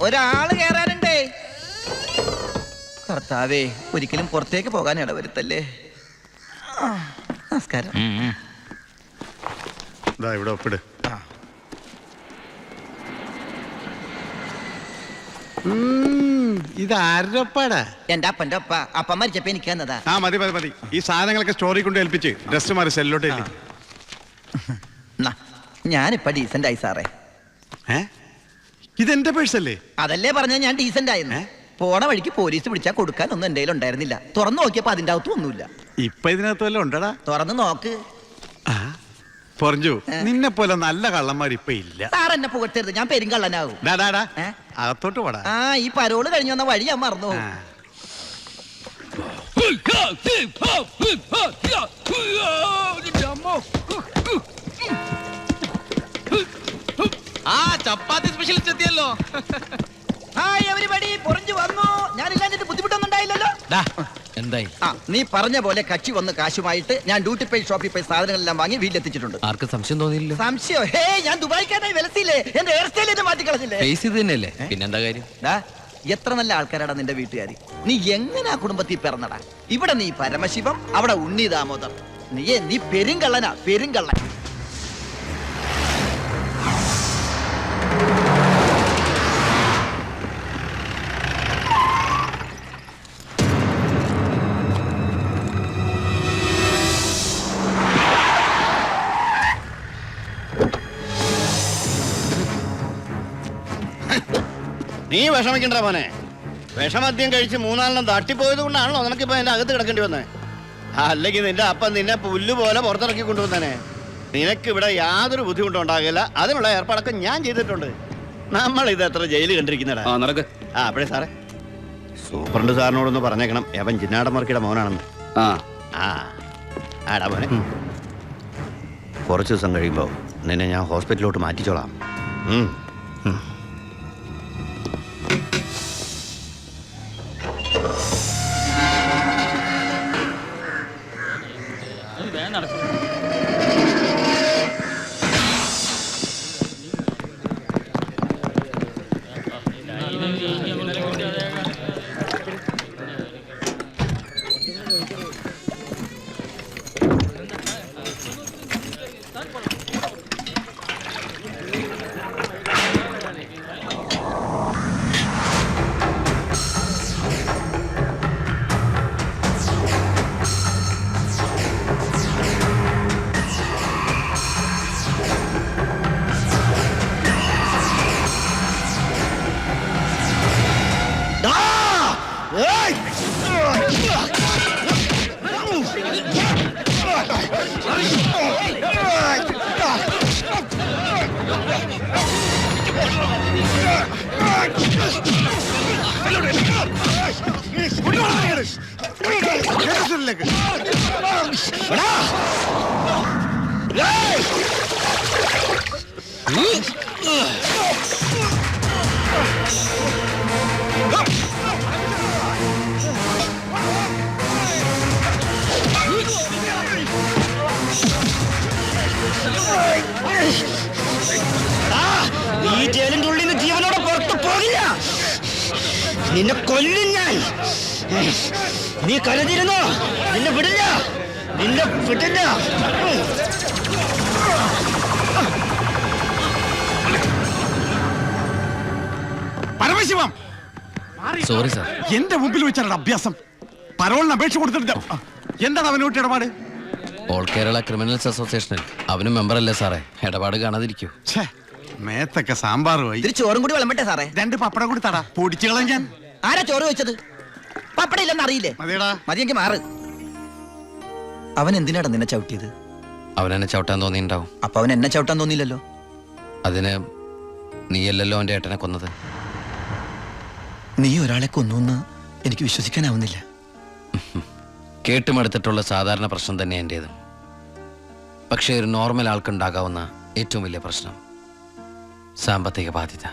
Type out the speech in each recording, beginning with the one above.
ഒരാള് കേറാനുണ്ടേ. കർത്താവേ, ഒരിക്കലും പുറത്തേക്ക് പോകാൻ ഇടവരുത്തല്ലേ. നമസ്കാരം. ഇവിടെ ഒപ്പിട്. ഇത് ആരുടെ ഒപ്പാടാ? എന്റെ അപ്പന്റെ ഒപ്പ. അപ്പം മരിച്ചപ്പോ എനിക്ക് തന്നതാ. ആ മതി മതി മതി. ഈ സാധനങ്ങളൊക്കെ സ്റ്റോറി കൊണ്ട് ഏൽപ്പിച്ച് ഡ്രസ് മാറി സെല്ലോട്ട്. ഞാനിപ്പ ഡീസന്റ് ആയി സാറേ. ഇതെന്റെ പേഴ്സല്ലേ? അതല്ലേ പറഞ്ഞ ഞാൻ ഡീസന്റ് ആയിരുന്നു. പോണ വഴിക്ക് പോലീസ് പിടിച്ചാൽ കൊടുക്കാനൊന്നും എന്റെ കയ്യിൽ ഉണ്ടായിരുന്നില്ല. തുറന്നു നോക്കിയപ്പോ അതിന്റെ അകത്തും ഒന്നുമില്ല. ഇപ്പൊ ഇതിനകത്ത് വല്ലതും ഉണ്ടടാ? തുറന്നു നോക്ക്. പറഞ്ഞു നിന്നെ പോലെ നല്ല കള്ളന്മാർ ഇപ്പൊ ഇല്ല. സാർ എന്നെ പുകഴ്ത്തരുത്, ഞാൻ പെരുങ്കള്ളനാവും. അകത്തോട്ട് പോടാ. ഈ പരോള് കഴിഞ്ഞു വന്ന വഴി ഞാൻ മറന്നു. ചപ്പാത്തി സ്പെഷ്യലിസ്റ്റ് എത്തിയല്ലോ. ഹായ് എവരിബഡി, പൊറിഞ്ഞു വന്നു. ഞാനില്ലാഞ്ഞിട്ട് ബുദ്ധിമുട്ടൊന്നുണ്ടായില്ലല്ലോ. എന്തായി? നീ പറഞ്ഞ പോലെ കക്ഷി വന്ന് കാശുമായിട്ട് ഞാൻ ഡ്യൂട്ടി പേ ഷോപ്പിൽ പോയി സാധനങ്ങളെല്ലാം വാങ്ങി വീട്ടിലെത്തിച്ചിട്ടുണ്ട്. ആർക്കും സംശയം തോന്നിയില്ല? സംശയം? ഹേ, ഞാൻ ദുബായിക്കാനായി വിലസില്ലേ. എന്റെ ഹെയർ സ്റ്റൈൽ എന്നെ മാറ്റി കളഞ്ഞില്ലേ? ഫേസ് ഇത് തന്നെയല്ലേ, പിന്നെന്താ കാര്യം? എത്ര നല്ല ആൾക്കാരാടാ നിന്റെ വീട്ടുകാരി. നീ എങ്ങനെ ആ കുടുംബത്തിൽ പിറന്നടാ? ഇവിടെ നീ പരമശിവം, അവിടെ ഉണ്ണി ദാമോദർ. നീ പെരുങ്കള്ളനാ, പെരുങ്കള്ളൻ. നീ വിഷമിക്കണ്ട മോനെ. വിഷമദ്യം കഴിച്ച് 3-4 തട്ടിപ്പോയത് കൊണ്ടാണല്ലോ നിനക്കിപ്പോ എന്റെ അകത്ത് കിടക്കേണ്ടി വന്നേ. അല്ലെങ്കിൽ നിന്റെ അപ്പൻ നിന്നെ പുല്ല് പോലെ പുറത്തിറക്കി കൊണ്ടുവന്നേ. നിനക്ക് ഇവിടെ യാതൊരു ബുദ്ധിമുട്ടും ഉണ്ടാകില്ല. അതിനുള്ള ഏർപ്പാടൊക്കെ ഞാൻ ചെയ്തിട്ടുണ്ട്. നമ്മൾ ഇത് എത്ര ജയില് കണ്ടിരിക്കുന്നടാ. അപ്പഴേ സാറേ, സൂപ്രണ്ട് സാറിനോടൊന്ന് പറഞ്ഞേക്കണം, അവൻ ജിന്നാടമർക്കിയുടെ മോനാണെന്ന്. ആടാ മോനെ, കുറച്ച് ദിവസം കഴിയുമ്പോ നിന്നെ ഞാൻ ഹോസ്പിറ്റലിലോട്ട് മാറ്റിച്ചോളാം. ഈ ജയിലിന്റെ ഉള്ളിൽ നിന്ന് ജീവനോടെ പുറത്തു പോകില്ല. നിന്നെ കൊല്ലും ഞാൻ. നീ കരുതിരുന്നോ? നിന്നെ വിടില്ല, നിന്നെ വിടില്ല. Paramasivam, sorry sir. എന്റെ മുമ്പിൽ വെച്ചാണ് അഭ്യാസം. പരോളിന് അപേക്ഷ കൊടുത്തിട്ടില്ല. എന്താണ് അവനോട്ട് ഇടപാട്? ഓൾ കേരള ക്രിമിനൽസ് അസോസിയേഷനിൽ അവനും മെമ്പറല്ലേ സാറേ. ഇടപാട് കാണാതിരിക്കൂ. മേത്തൊക്കെ സാമ്പാർ പോയി. ചോറും കൂടി വിളമ്പട്ടെ സാറേ? 2 പപ്പടം കൂടി തടാ, പൊടിച്ചു കളഞ്ഞാൻ. ആരാ ചോറ് വെച്ചത്? പപ്പടം ഇല്ലെന്ന് അറിയില്ലേ? മതിയെങ്കിൽ മാറ്. അവൻ എന്തിനാടാ നിന്നെ ചവിട്ടിയത്? അവനെന്നെ ചവിട്ടാൻ തോന്നിയിട്ടുണ്ടാവും. അപ്പൊ അവൻ എന്നെ ചവിട്ടാൻ തോന്നിയില്ലല്ലോ. അതിന് നീയല്ലല്ലോ അവന്റെ ഏട്ടനെ കൊന്നത്. നീ ഒരാളെ കൊന്നു എനിക്ക് വിശ്വസിക്കാനാവുന്നില്ല. കേട്ടുമെടുത്തിട്ടുള്ള സാധാരണ പ്രശ്നം തന്നെ എന്റേതും. പക്ഷേ ഒരു നോർമൽ ആൾക്കുണ്ടാകാവുന്ന ഏറ്റവും വലിയ പ്രശ്നം സാമ്പത്തിക ബാധ്യത.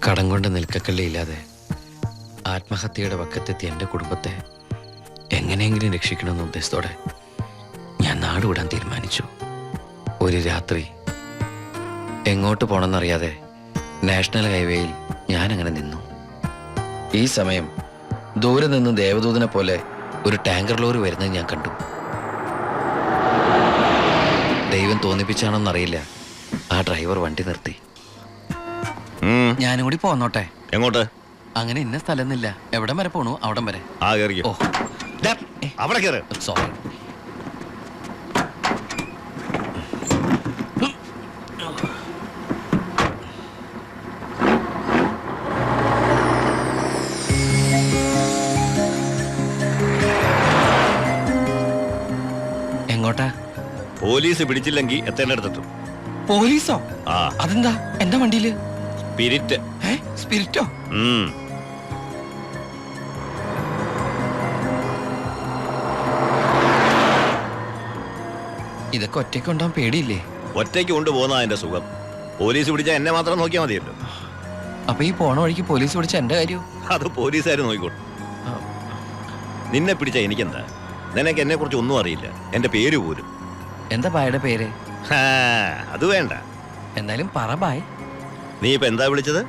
കടം കൊണ്ട് നിൽക്കക്കള്ളിയില്ലാതെ ആത്മഹത്യയുടെ വക്കത്തെത്തി എൻ്റെ കുടുംബത്തെ എങ്ങനെയെങ്കിലും രക്ഷിക്കണമെന്ന ഉദ്ദേശത്തോടെ ഞാൻ നാടുവിടാൻ തീരുമാനിച്ചു. ഒരു രാത്രി എങ്ങോട്ട് പോണെന്നറിയാതെ നാഷണൽ ഹൈവേയിൽ ഞാൻ അങ്ങനെ നിന്നു. ഈ സമയം ദൂരെ നിന്ന് ദേവദൂതനെ പോലെ ഒരു ടാങ്കർ ലോറി വരുന്നത് ഞാൻ കണ്ടു. ദൈവം തോന്നിപ്പിച്ചാണോന്നറിയില്ല, ആ ഡ്രൈവർ വണ്ടി നിർത്തി. ഞാനും കൂടി പോന്നോട്ടെ? എങ്ങോട്ട്? അങ്ങനെ ഇന്ന സ്ഥലമൊന്നുമില്ല, എവിടം വരെ പോണു അവിടം വരെ. ആ കേറിക്കോ. അവിടെ കേറ്. സോറി. എങ്ങോട്ടാ? പോലീസ് പിടിച്ചില്ലെങ്കിൽ എത്തേണ്ടടുത്തെത്തും. പോലീസോ? ആ. അതെന്താ എന്റെ വണ്ടിയില്? സ്പിരിറ്റ്. സ്പിരിറ്റോ? ഇതൊക്കെ ഒറ്റയ്ക്ക് ഉണ്ടാവാൻ പേടിയില്ലേ? ഒറ്റയ്ക്ക് കൊണ്ടുപോകുന്ന അതിന്റെ സുഖം. പോലീസ് പിടിച്ചാൽ എന്നെ മാത്രം നോക്കിയാൽ മതിയല്ലോ. അപ്പൊ ഈ പോണ വഴിക്ക് പോലീസ് പിടിച്ച എന്റെ കാര്യം? അത് പോലീസുകാർ നോക്കിക്കോട്ടെ. നിന്നെ പിടിച്ച എനിക്കെന്താ? നിനക്ക് എന്നെ കുറിച്ച് ഒന്നും അറിയില്ല, എന്റെ പേര് പോലും. എന്താ ബായുടെ പേര്? അത് വേണ്ട. എന്തായാലും പറ ബായ്. നീ ഇപ്പൊ എന്താ വിളിച്ചത്?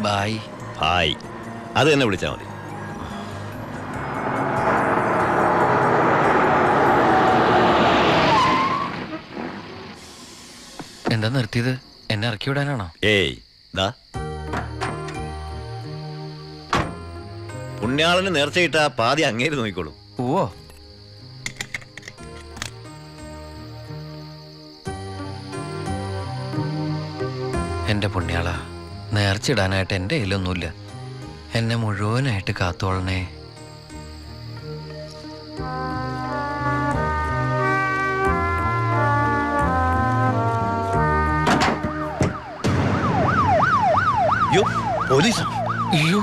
ബായ്. ഹായ്, അത് തന്നെ വിളിച്ചാ മതി. എന്താ നിർത്തിയത്? എന്നെ ഇറക്കി വിടാനാണോ? ഏയ് ദാ, പുണ്യാളന് നേർച്ചയിട്ട പാതി അങ്ങേര് നോക്കിക്കോളൂ. പോവോ? എന്റെ പുണ്യാള, നേർച്ചിടാനായിട്ട് എന്റെ കയ്യിലൊന്നുമില്ല. എന്നെ മുഴുവനായിട്ട് കാത്തോളണേ. പോലീസ്. അയ്യോ,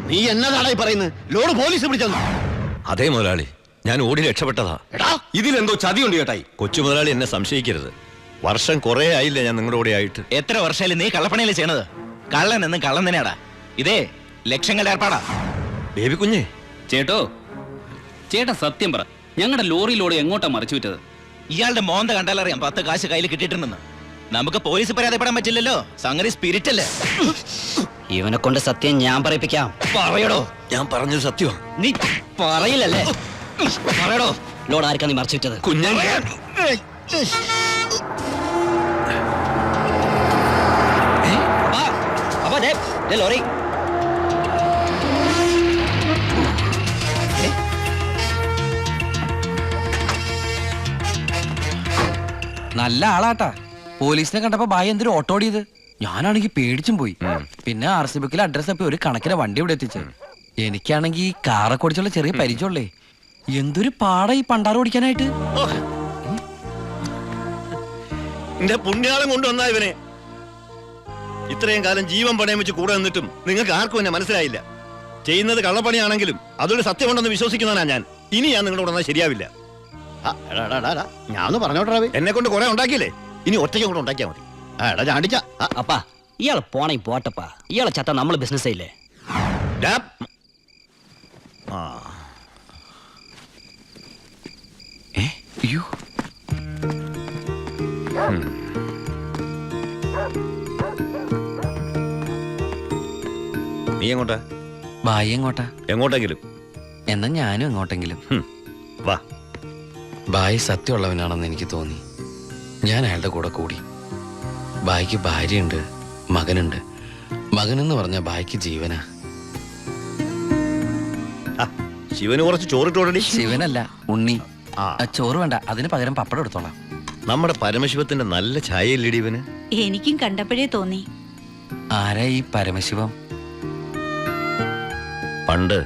നീ എന്നതാടാ ഈ പറയുന്നത്? ലോഡ് പോലീസ് പിടിച്ചെന്നു. അതേ മുതലാളി, ഞാൻ ഓടി രക്ഷപ്പെട്ടതാ. ഇതിലെന്തോ ചതിയുണ്ട് ചേട്ടായി. കൊച്ചു മുതലാളി എന്നെ സംശയിക്കരുത്. വർഷം കുറെ ആയില്ല ഞാൻ നിങ്ങളുടെ കൂടെ ആയിട്ട്. എത്ര വർഷമായാലും നീ കള്ളപ്പണിയല്ലേ ചെയ്യണത്? കള്ളൻ എന്നും കള്ളൻ തന്നെയാടാ. ഇതേ ലക്ഷങ്ങളുടെ ഏർപ്പാടാ. ബേബി കുഞ്ഞേ. ചേട്ടോ, ചേട്ടാ സത്യം പറ, ഞങ്ങളുടെ ലോറിയിലോട് എങ്ങോട്ടാ മറിച്ചു വിറ്റത്? ഇയാളുടെ മോന്ത കണ്ടാലറിയാം 10 കാശ് കയ്യിൽ കിട്ടിയിട്ടുണ്ടെന്ന്. നമുക്ക് പോലീസ് പരാതിപ്പെടാൻ പറ്റില്ലല്ലോ, സംഗതി സ്പിരിറ്റ് അല്ലേ. ഇവനെ കൊണ്ട് സത്യം ഞാൻ പറയിപ്പിക്കാം. പറയടോ. ഞാൻ പറഞ്ഞത് സത്യമാണ്. നീ പറയില്ലല്ലേ? പറയടോ. ലോഡ് ആർക്കാ നീ മറിച്ചു വിറ്റത്? കുഞ്ഞൻ. ലോറി നല്ല ആളാട്ടാ. പോലീസിനെ കണ്ടപ്പോ ബായ് എന്തൊരു ഓട്ടോ ഓടിയത്. ഞാനാണെങ്കി പേടിച്ചും പോയി. പിന്നെ RC ബുക്കിലെ അഡ്രസ് അപ്പൊ ഒരു കണക്കിലെ വണ്ടി ഇവിടെ എത്തിച്ചു. എനിക്കാണെങ്കി കാറൊക്കെ ഓടിച്ചുള്ള ചെറിയ പരിചയമുള്ളേ. എന്തൊരു പാടാ ഈ പണ്ടാറ് ഓടിക്കാനായിട്ട്. എന്റെ പുണ്യാളം കൊണ്ടുവന്നാ ഇവനെ. ഇത്രയും കാലം ജീവൻ പണയം വെച്ച് കൂടെ നിന്നിട്ടും നിങ്ങൾക്ക് ആർക്കും എന്നെ മനസ്സിലായില്ല. ചെയ്യുന്നത് കള്ളപ്പണിയാണെങ്കിലും അതൊരു സത്യമുണ്ടെന്ന് വിശ്വസിക്കുന്നവനാ ഞാൻ. ഇനി ഞാൻ നിങ്ങളുടെ കൂടെ ശരിയാവില്ല. ഞാൻ പറഞ്ഞോട്ടെ, എന്നെ കൊണ്ട് കുറെ ഉണ്ടാക്കിയില്ലേ, ഇനി ഒറ്റയ്ക്ക് കൂടെ ഉണ്ടാക്കിയാ മതി. ചാടിച്ച അപ്പാ, ഇയാളെ പോണേ പോട്ടപ്പാ. ഇയാളെ ചത്ത നമ്മള് ബിസിനസ് ഇല്ലേ? അയ്യോ, നീ എങ്ങോട്ടാ? ബായ് എങ്ങോട്ടാ? എങ്ങോട്ടെങ്കിലും. എന്നാ ഞാനും എങ്ങോട്ടെങ്കിലും. വാ. ബായ് സത്യമുള്ളവനാണെന്ന് എനിക്ക് തോന്നി. ഞാൻ അയാളുടെ കൂടെ കൂടി. ബായ്ക്ക് ഭാര്യയുണ്ട്, മകനുണ്ട്. മകനെന്ന് പറഞ്ഞ ബായ്ക്ക് ജീവനാ. ശിവന് കുറച്ച് ചോറിട്ടോടി. ശിവനല്ല, ഉണ്ണി. ചോറ് വേണ്ട, അതിന് പകരം പപ്പടം എടുത്തോളാം. നമ്മുടെ പരമശിവത്തിന്റെ നല്ല ഛായയില്ലടി ഇവന്. എനിക്കും കണ്ടപ്പോഴേ തോന്നി. ആരാ ഈ പരമശിവം? പണ്ട്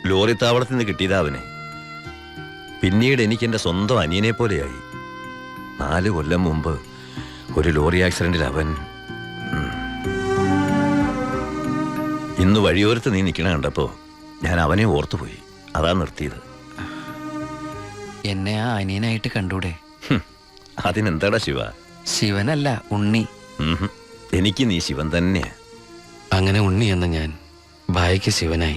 ലോറി താവളത്തിൽ നിന്ന് കിട്ടിയതാ അവനെ. പിന്നീട് എനിക്ക് എന്റെ സ്വന്തം അനിയനെ പോലെയായി. 4 കൊല്ലം മുമ്പ് ഒരു ലോറി ആക്സിഡന്റിൽ അവൻ. ഇന്ന് വഴിയോരത്ത് നീ നിൽക്കണ കണ്ടപ്പോ ഞാൻ അവനെ ഓർത്തുപോയി. അതാ നിർത്തിയത്. എന്നെ ആ അനിയനായിട്ട് കണ്ടൂടെ? അതിനെന്താടാ ശിവ? ശിവനല്ല, ഉണ്ണി. എനിക്ക് നീ ശിവൻ തന്നെയാ. അങ്ങനെ ഉണ്ണി എന്ന ഞാൻ ഭായിക്ക് ശിവനായി.